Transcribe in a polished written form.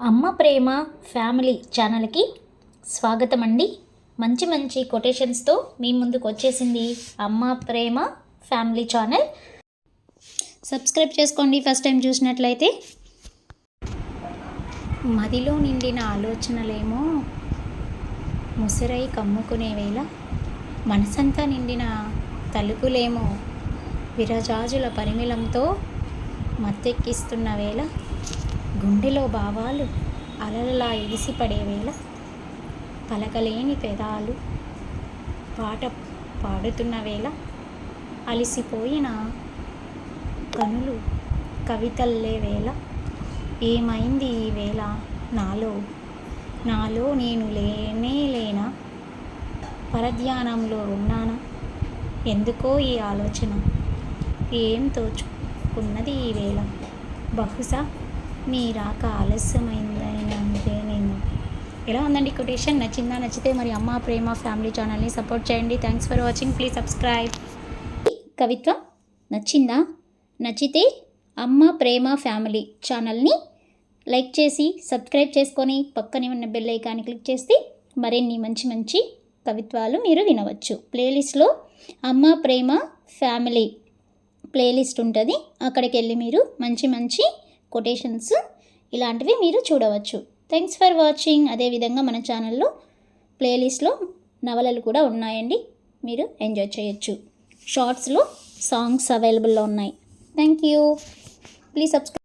అమ్మ ప్రేమ ఫ్యామిలీ ఛానల్కి స్వాగతం అండి. మంచి మంచి కొటేషన్స్తో మీ ముందుకు వచ్చేసింది అమ్మ ప్రేమ ఫ్యామిలీ ఛానల్. సబ్స్క్రైబ్ చేసుకోండి ఫస్ట్ టైం చూసినట్లయితే. మదిలో నిండిన ఆలోచనలేమో ముసిరై కమ్ముకునే వేళ, మనసంతా నిండిన తలుపులేమో విరజాజుల పరిమళంతో మత్తెక్కిస్తున్న వేళ, గుండెలో భావాలు అలలలా ఎగిసిపడే వేళ, పలకలేని పెదాలు పాట పాడుతున్న వేళ, అలిసిపోయిన కనులు కవితల్లే వేళ, ఏమైంది ఈ వేళ నాలో నేను లేనా, పరధ్యానంలో ఉన్నానా, ఎందుకో ఈ ఆలోచన, ఏం తోచుకున్నది ఈ వేళ, బహుశా నీ రాక ఆలస్యమైందనేమో. ఎలా ఉందండి కొటేషన్? నచ్చిందా? నచ్చితే మరి అమ్మ ప్రేమ ఫ్యామిలీ ఛానల్ని సపోర్ట్ చేయండి. Thanks for watching. Please subscribe. కవిత్వం నచ్చిందా? నచ్చితే అమ్మ ప్రేమ ఫ్యామిలీ ఛానల్ని లైక్ చేసి సబ్స్క్రైబ్ చేసుకొని పక్కనే ఉన్న బెల్ ఐకాన్ని క్లిక్ చేస్తే మరిన్ని మంచి మంచి కవిత్వాలు మీరు వినవచ్చు. ప్లేలిస్ట్లో అమ్మ ప్రేమ ఫ్యామిలీ ప్లేలిస్ట్ ఉంటుంది. అక్కడికి వెళ్ళి మీరు మంచి మంచి కొటేషన్స్ ఇలాంటివి మీరు చూడవచ్చు. Thanks for watching. అదేవిధంగా మన ఛానల్లో ప్లేలిస్ట్లో నవలలు కూడా ఉన్నాయండి, మీరు ఎంజాయ్ చేయొచ్చు. షార్ట్స్లో సాంగ్స్ అవైలబుల్లో ఉన్నాయి. Thank you. Please subscribe.